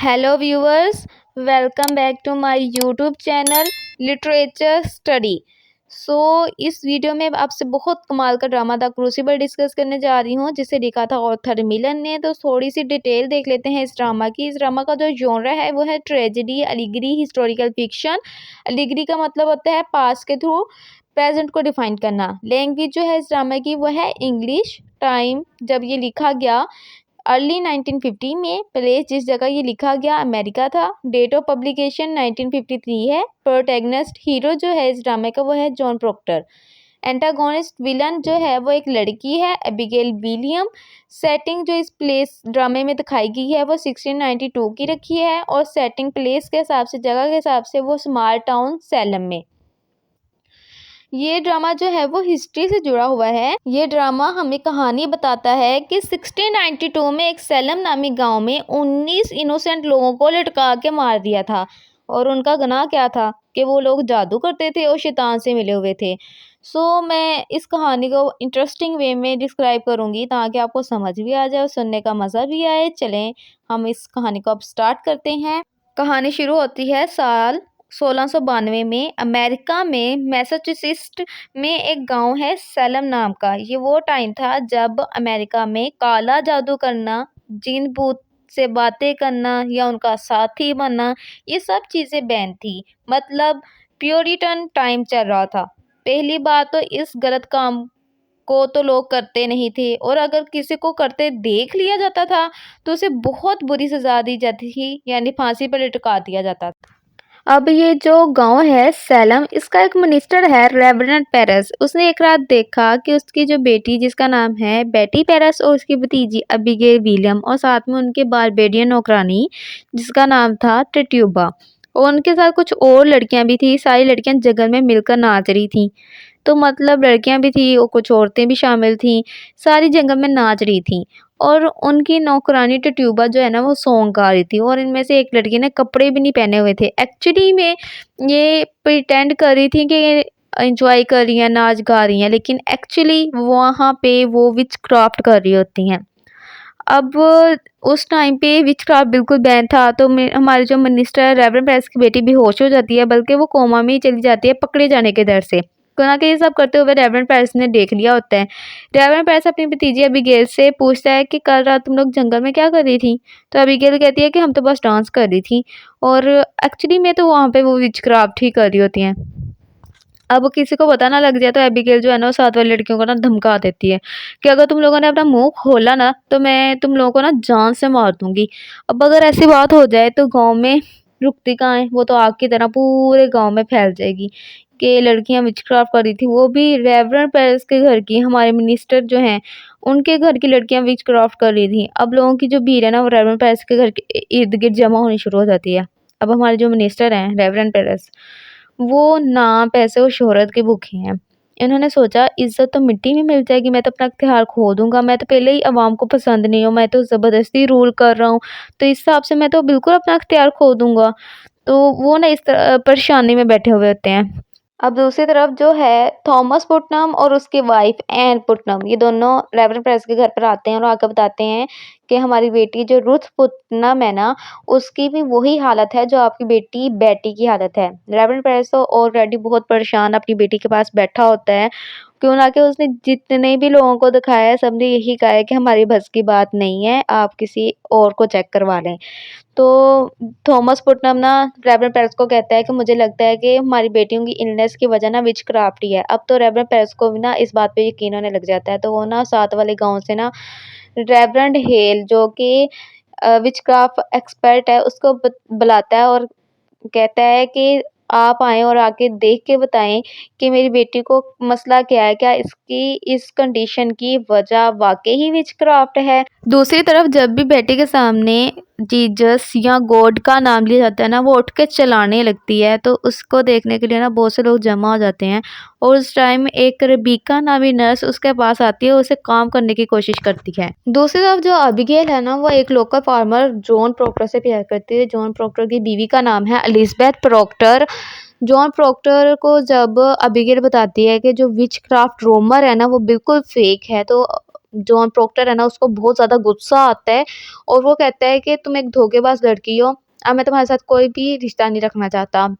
Hello viewers, welcome back to my YouTube channel literature study. इस video में आपसे बहुत कमाल का ड्रामा द क्रूसिबल डिस्कस करने जा रही हूँ, जिसे लिखा था ऑथर मिलन ने। तो थोड़ी सी डिटेल देख लेते हैं इस ड्रामा की। इस ड्रामा का जो जॉनर है वो है ट्रेजेडी, अलिगरी, हिस्टोरिकल फिक्शन। अलिगरी का मतलब होता है पास्ट के थ्रू प्रेजेंट को डिफाइन करना। लैंग्वेज जो है इस ड्रामा की वो है इंग्लिश। टाइम जब ये लिखा गया अर्ली 1950 में। प्लेस जिस जगह ये लिखा गया अमेरिका था। डेट ऑफ पब्लिकेशन 1953 है। प्रोटैगनिस्ट हीरो जो है इस ड्रामे का वो है जॉन प्रॉक्टर। एंटागोनिस्ट विलन जो है वो एक लड़की है, एबिगेल विलियम। सेटिंग जो इस प्लेस ड्रामे में दिखाई गई है वो 1692 की रखी है, और सेटिंग प्लेस के हिसाब से, जगह के हिसाब से वो स्मॉल टाउन सैलम में। ये ड्रामा जो है वो हिस्ट्री से जुड़ा हुआ है। ये ड्रामा हमें कहानी बताता है कि 1692 में एक सैलम नामी गांव में 19 इनोसेंट लोगों को लटका के मार दिया था। और उनका गुनाह क्या था कि वो लोग जादू करते थे और शैतान से मिले हुए थे। मैं इस कहानी को इंटरेस्टिंग वे में डिस्क्राइब करूँगी ताकि आपको समझ भी आ जाए और सुनने का मज़ा भी आए। चलें हम इस कहानी को अब स्टार्ट करते हैं। कहानी शुरू होती है साल 1692 में। अमेरिका में मैसाचुसेट्स में एक गांव है सैलम नाम का। ये वो टाइम था जब अमेरिका में काला जादू करना, जिन भूत से बातें करना या उनका साथी बनना, ये सब चीज़ें बैन थी। मतलब प्योरिटन टाइम चल रहा था। पहली बात तो इस गलत काम को तो लोग करते नहीं थे, और अगर किसी को करते देख लिया जाता था तो उसे बहुत बुरी सजा दी जाती थी, यानी फांसी पर लटका दिया जाता था। अब ये जो गांव है सैलम, इसका एक मिनिस्टर है रेवरेंड पेरेस। उसने एक रात देखा कि उसकी जो बेटी जिसका नाम है बेटी पेरेस और उसकी भतीजी अबिगेल विलियम, और साथ में उनके बारबेडियन नौकरानी जिसका नाम था टिट्यूबा, और उनके साथ कुछ और लड़कियां भी थी। सारी लड़कियां जंगल में मिलकर नाच रही थी। तो मतलब लड़कियां भी थी और कुछ औरतें भी शामिल थी। सारी जंगल में नाच रही थी, और उनकी नौकरानी टिट्यूबा जो है ना वो सॉन्ग गा रही थी, और इनमें से एक लड़की ने कपड़े भी नहीं पहने हुए थे। एक्चुअली में ये प्रिटेंड कर रही थी कि एंजॉय कर रही हैं, नाच गा रही हैं, लेकिन एक्चुअली वहाँ पे वो विच क्राफ्ट कर रही होती हैं। अब उस टाइम पे विच क्राफ्ट बिल्कुल बैन था। तो हमारे जो मिनिस्टर रेवरेंड पेरेस की बेटी बेहोश हो जाती है, बल्कि वो कोमा में ही चली जाती है पकड़े जाने के डर से। हालांकि ये सब करते हुए रेवरेंड पेरेस ने देख लिया होता है। रेवरेंड पेरेस अपनी भतीजी अबिगेल से पूछता है कि कल रात तुम लोग जंगल में क्या कर रही थी। तो अबिगेल कहती है कि हम तो बस डांस कर रही थी, और एक्चुअली में तो वहाँ पे वो विच क्राफ्ट ही कर रही होती हैं। अब किसी को पता ना लग जाए तो एबिगेल जो है ना वो साथ वाली लड़कियों को ना धमका देती है कि अगर तुम लोगों ने अपना मुंह खोला ना तो मैं तुम लोगों को ना जान से मार दूंगी। अब अगर ऐसी बात हो जाए तो गांव में रुकती कहाँ है, वो तो आग की तरह पूरे गांव में फैल जाएगी कि लड़कियां विचक्राफ्ट कर रही थी, वो भी रेवरेंड पेरेस के घर की। हमारे मिनिस्टर जो हैं उनके घर की लड़कियां विचक्राफ्ट कर रही थी। अब लोगों की जो भीड़ है ना वो रेवरेंड पेरेस के घर के इर्द गिर्द जमा होनी शुरू हो जाती है। अब हमारे जो मिनिस्टर हैं रेवरेंड पेरेस, वो नाम, पैसे और शोहरत के भूखे हैं। इन्होंने सोचा इज़्ज़त तो मिट्टी में मिल जाएगी, मैं तो अपना इख्तियार खो दूँगा। मैं तो पहले ही अवाम को पसंद नहीं हूँ, मैं तो ज़बरदस्ती रूल कर रहा हूँ, तो इस हिसाब से मैं तो बिल्कुल अपना इख्तियार खो दूँगा। तो वो ना इस परेशानी में बैठे हुए होते हैं। अब दूसरी तरफ जो है थॉमस पुटनम और उसकी वाइफ एन पुटनम, ये दोनों रेवरेंड पेरेस के घर पर आते हैं और आकर बताते हैं कि हमारी बेटी जो रुथ पुटनम है ना, उसकी भी वही हालत है जो आपकी बेटी बेटी की हालत है। रेवरेंड पेरेस तो ऑलरेडी बहुत परेशान अपनी बेटी के पास बैठा होता है। क्यों ना कि उसने जितने भी लोगों को दिखाया है सबने यही कहा है कि हमारी बस की बात नहीं है, आप किसी और को चेक करवा लें। तो थॉमस पुटनम ना रेवरेंड पेरेस को कहता है कि मुझे लगता है कि हमारी बेटियों की इलनेस की वजह ना विचक्राफ्ट ही है। अब तो रेवरेंड पेरेस को भी ना इस बात पे यकीन होने लग जाता है। तो वो ना साथ वाले गांव से ना रेवरेंड हेल जो कि विचक्राफ्ट एक्सपर्ट है उसको बुलाता है, और कहता है कि आप आएँ और आके देख के बताएं कि मेरी बेटी को मसला क्या है, क्या इसकी इस कंडीशन की वजह वाकई ही विचक्राफ्ट है। दूसरी तरफ जब भी बेटी के सामने जीसस या गॉड का नाम लिया जाता है ना, वो उठ के चिल्लाने लगती है। तो उसको देखने के लिए ना बहुत से लोग जमा हो जाते हैं, और उस टाइम एक रबीका नामी नर्स उसके पास आती है, उसे काम करने की कोशिश करती है। दूसरी तरफ जो अबिगेल है ना वो एक लोकल फार्मर जॉन प्रॉक्टर से प्यार करती है। जॉन प्रॉक्टर की बीवी का नाम है एलिज़ाबेथ प्रॉक्टर। जॉन प्रॉक्टर को जब अबिगेल बताती है कि जो विच क्राफ्ट रोमर है ना वो बिल्कुल फेक है, तो जॉन प्रॉक्टर है ना उसको बहुत ज़्यादा गुस्सा आता है और वो कहता है कि तुम एक धोखेबाज लड़की हो, अब मैं तुम्हारे साथ कोई भी रिश्ता नहीं रखना चाहता।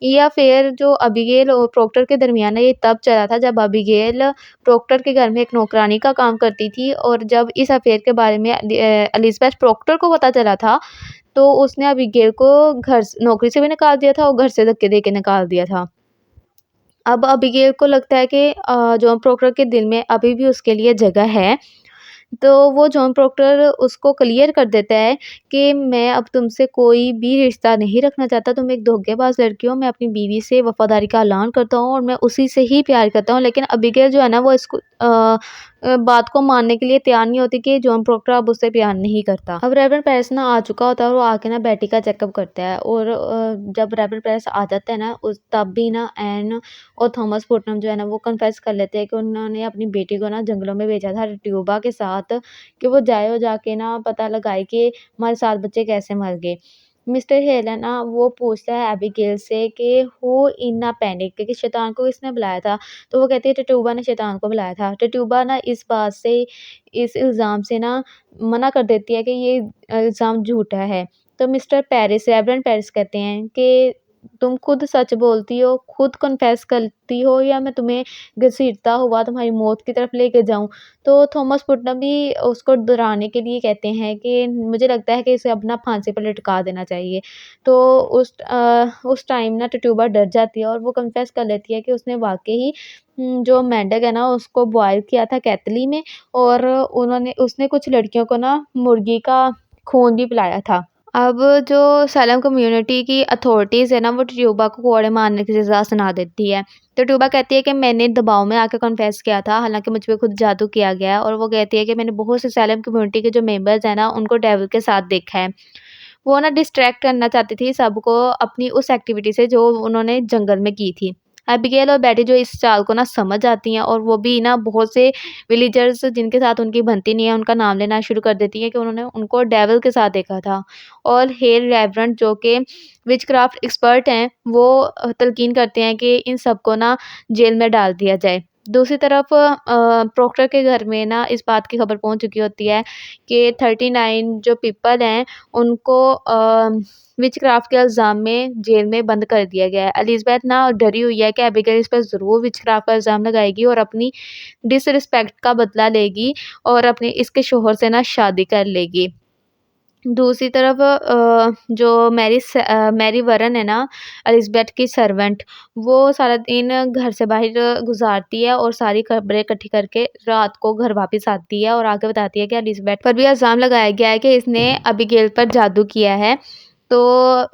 या फिर जो अबीगेल और प्रॉक्टर के दरमियान है ये तब चला था जब अबीगेल प्रॉक्टर के घर में एक नौकरानी का काम करती थी और जब इस अफेयर के बारे में एलिज़ाबेथ प्रॉक्टर को पता चला था, तो उसने अबीगेल को घर स नौकरी से भी निकाल दिया था और घर से धक्के देके निकाल दिया था। अब अबीगेल को लगता है कि जॉन प्रॉक्टर के दिल में अभी भी उसके लिए जगह है, तो वो जॉन प्रॉक्टर उसको क्लियर कर देता है कि मैं अब तुमसे कोई भी रिश्ता नहीं रखना चाहता, तुम एक धोखेबाज लड़की हो, मैं अपनी बीवी से वफ़ादारी का ऐलान करता हूँ और मैं उसी से ही प्यार करता हूँ। लेकिन अबीगेल जो है ना वो इसको बात को मानने के लिए तैयार नहीं होती कि जॉन प्रॉक्टर अब उससे प्यार नहीं करता। अब रेवरेंड पेरिस ना आ चुका होता है और वो आके ना बेटी का चेकअप करता है और जब रेवरेंड पेरिस आ जाता है ना उस तब भी ना एन और थॉमस पुटनम जो है ना वो कन्फेस कर लेते हैं कि उन्होंने अपनी बेटी को ना जंगलों में भेजा था ट्यूबा के साथ कि वो जाए और जाके ना पता लगाए कि हमारे 7 बच्चे कैसे मर गए। मिस्टर हेल है ना वो पूछता है एबिगेल से कि हू इन अ पैनिक कि शैतान को किसने बुलाया था? तो वो कहती है टटूबा ने शैतान को बुलाया था। टटूबा ना इस बात से इस इल्ज़ाम से ना मना कर देती है कि ये इल्ज़ाम झूठा है। तो मिस्टर पेरिस रेवरेंड पेरिस कहते हैं कि तुम खुद सच बोलती हो, खुद कन्फेस करती हो या मैं तुम्हें घसीटता हुआ तुम्हारी मौत की तरफ लेके जाऊँ? तो थॉमस पुटनम भी उसको डराने के लिए कहते हैं कि मुझे लगता है कि इसे अब ना फांसी पर लटका देना चाहिए। तो उस टाइम ना टटूबा डर जाती है और वो कन्फेस कर लेती है कि उसने वाक़ई ही जो मेंढक है ना उसको बॉयल किया था केतली में और उसने कुछ लड़कियों को ना मुर्गी का खून भी पिलाया था। अब जो सैलम कम्युनिटी की अथॉरिटीज़ है ना, वो ट्यूबा को कोड़े मारने की सज़ा सुना देती है। तो ट्यूबा कहती है कि मैंने दबाव में आके कन्फेस किया था, हालाँकि मुझ पे खुद जादू किया गया है और वो कहती है कि मैंने बहुत से सैलम कम्युनिटी के जो मेंबर्स हैं ना, उनको डेविल के साथ देखा है। वो ना डिस्ट्रैक्ट करना चाहती थी सबको अपनी उस एक्टिविटी से जो उन्होंने जंगल में की थी। एबिगेल और बेटी जो इस चाल को ना समझ जाती हैं और वो भी ना बहुत से विलेजर्स जिनके साथ उनकी बनती नहीं है, उनका नाम लेना शुरू कर देती हैं कि उन्होंने उनको डेविल के साथ देखा था। और हेल रेवरेंड जो कि विचक्राफ्ट एक्सपर्ट हैं, वो तल्कीन करते हैं कि इन सबको ना जेल में डाल दिया जाए। दूसरी तरफ प्रॉक्टर के घर में ना इस बात की खबर पहुँच चुकी होती है कि 39 जो पीपल हैं उनको विचक्राफ्ट के इल्ज़ाम में जेल में बंद कर दिया गया है। एलिज़ाबेथ ना डरी हुई है कि एबिगेल इस पर ज़रूर विचक्राफ्ट का इल्ज़ाम लगाएगी और अपनी डिसरिस्पेक्ट का बदला लेगी और अपने इसके शौहर से ना शादी कर लेगी। दूसरी तरफ जो मैरी वरन है ना एलिज़ाबेथ की सर्वेंट, वो सारा दिन घर से बाहर गुज़ारती है और सारी खबरें इकट्ठी करके रात को घर वापस आती है और आके बताती है कि एलिज़ाबेथ पर भी इल्ज़ाम लगाया गया है कि इसने एबिगेल पर जादू किया है। तो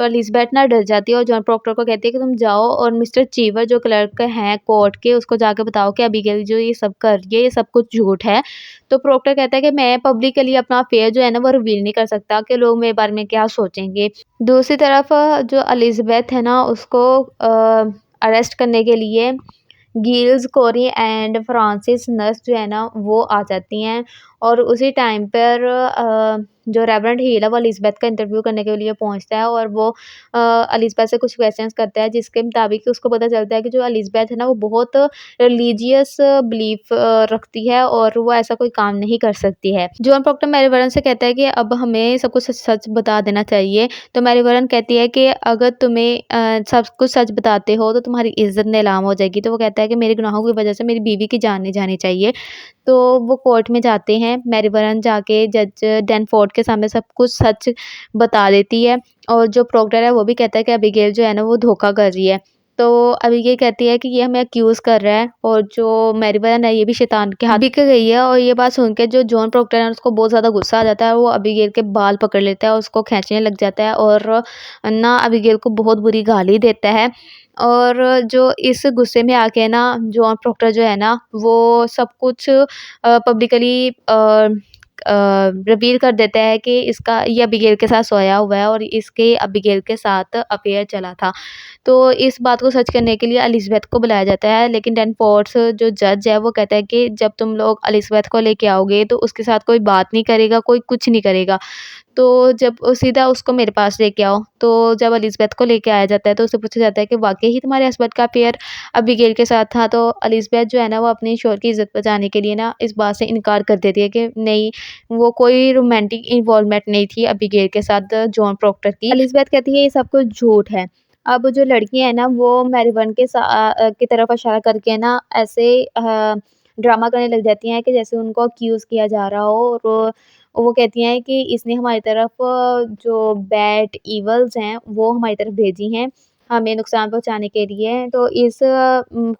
एलिज़ाबेथ ना डर जाती है और जॉन प्रॉक्टर को कहती है कि तुम जाओ और मिस्टर चीवर जो क्लर्क हैं कोर्ट के उसको जाके बताओ कि एबिगेल जो ये सब कर रही है ये सब कुछ झूठ है। तो प्रॉक्टर कहता है कि मैं पब्लिकली अपना अफ़ेयर जो है ना वो रिवील नहीं कर सकता कि लोग मेरे बारे में क्या सोचेंगे। दूसरी तरफ जो एलिज़ाबेथ है ना उसको अरेस्ट करने के लिए Giles, Corey and Francis Nurse जो है ना वो आ जाती हैं और उसी टाइम पर जो रेवरेंड हिल है वो एलिज़ाबेथ का इंटरव्यू करने के लिए पहुँचता है और वो एलिज़ाबेथ से कुछ क्वेश्चंस करता है जिसके मुताबिक उसको पता चलता है कि जो एलिज़ाबेथ है ना वो बहुत रिलीजियस बिलीफ रखती है और वो ऐसा कोई काम नहीं कर सकती है। जॉन प्रॉक्टर मैरी वॉरेन से कहता है कि अब हमें सब कुछ सच बता देना चाहिए। तो मैरी वॉरेन कहती है कि अगर तुम्हें सब कुछ सच बताते हो तो तुम्हारी इज़्ज़त नीलाम हो जाएगी। तो वो कहता है कि मेरे गुनाहों की वज़ह से मेरी बीवी की जान नहीं जानी चाहिए। तो वो कोर्ट में जाते हैं, मैरी वॉरेन जाके जज डैनफोर्ड के सामने सब कुछ सच बता देती है और जो प्रॉक्टर है वो भी कहता है कि एबिगेल जो है ना वो धोखा कर रही है। तो एबिगेल कहती है कि ये हमें अक्यूज़ कर रहा है और जो मैरी वॉरेन है ये भी शैतान के हाथ बिक गई है और ये बात सुन के जो जॉन प्रॉक्टर है उसको बहुत ज़्यादा गुस्सा आ जाता है। वो एबिगेल के बाल पकड़ लेता है, उसको खींचने लग जाता है और ना एबिगेल को बहुत बुरी गाली देता है। और जो इस गुस्से में आके ना जॉन प्रॉक्टर जो है ना वो सब कुछ पब्लिकली रिवील कर देता है कि इसका ये एबिगेल के साथ सोया हुआ है और इसके एबिगेल के साथ अफ़ेयर चला था। तो इस बात को सच करने के लिए एलिज़ाबेथ को बुलाया जाता है, लेकिन डैनफोर्ड्स जो जज है वो कहता है कि जब तुम लोग एलिज़ाबेथ को लेके आओगे तो उसके साथ कोई बात नहीं करेगा, कोई कुछ नहीं करेगा। तो जब सीधा उसको मेरे पास लेके आओ। तो जब एलिज़ाबेथ को लेके आया जाता है तो उससे पूछा जाता है कि वाक़ई ही तुम्हारे हस्बैंड का अफ़ेयर अबीगेल के साथ था? तो एलिज़ाबेथ जो है ना वो अपने शौहर की इज़्ज़त बचाने के लिए ना इस बात से इनकार कर देती है कि नहीं, वो कोई रोमांटिक इन्वॉल्वमेंट नहीं थी अबीगेल के साथ जॉन प्रॉक्टर की। एलिज़ाबेथ कहती है ये सब कुछ झूठ है। अब जो लड़की है ना वो मैरीवन की तरफ इशारा करके ना ऐसे ड्रामा करने लग जाती हैं कि जैसे उनको अक्यूज़ किया जा रहा हो और वो कहती हैं कि इसने हमारी तरफ जो बैड इविल्स हैं वो हमारी तरफ भेजी हैं, हमें नुकसान पहुँचाने के लिए। तो इस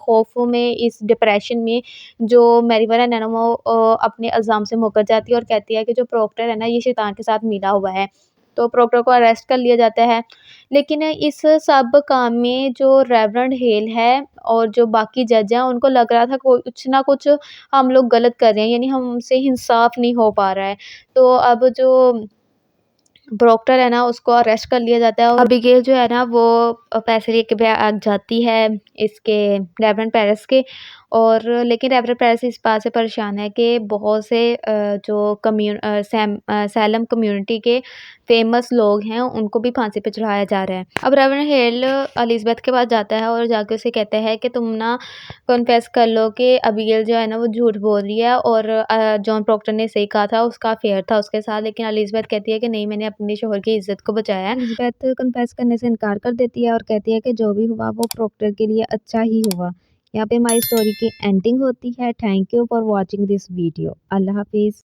खौफ़ में, इस डिप्रेशन में जो मैरीवन है ना वो अपने इल्ज़ाम से मुकर जाती है और कहती है कि जो प्रॉक्टर है ना ये शैतान के साथ मिला हुआ है। तो प्रॉक्टर को अरेस्ट कर लिया जाता है। लेकिन इस सब काम में जो रेवरेंड हेल है और जो बाकी जज हैं उनको लग रहा था कुछ ना कुछ हम लोग गलत कर रहे हैं, यानी हमसे इंसाफ नहीं हो पा रहा है। तो अब जो प्रॉक्टर है ना उसको अरेस्ट कर लिया जाता है और अबीगेल जो है ना वो पैसे लेके भाग जाती है इसके रेवरेंड पेरेस के। और लेकिन रेवरेंड पेरेस इस बात से परेशान है कि बहुत से जो सैलम कम्युनिटी के फेमस लोग हैं उनको भी फांसी पे चढ़ाया जा रहा है। अब रेवरेंड हेल एलिज़ाबेथ के पास जाता है और जाके उसे कहता है कि तुम ना कन्फेस कर लो कि अबीगेल जो है ना वो झूठ बोल रही है और जॉन प्रॉक्टर ने सही कहा था, उसका अफ़ेयर था उसके साथ। लेकिन एलिज़ाबेथ कहती है कि नहीं, मैंने अपने शौहर की इज़्ज़त को बचाया है। एलिज़ाबेथ कन्फेस करने से इनकार कर देती है और कहती है कि जो भी हुआ वो प्रॉक्टर के लिए अच्छा ही हुआ। यहाँ पे हमारी स्टोरी की एंडिंग होती है। Thank you for watching this video. अल्लाह हाफ़िज़।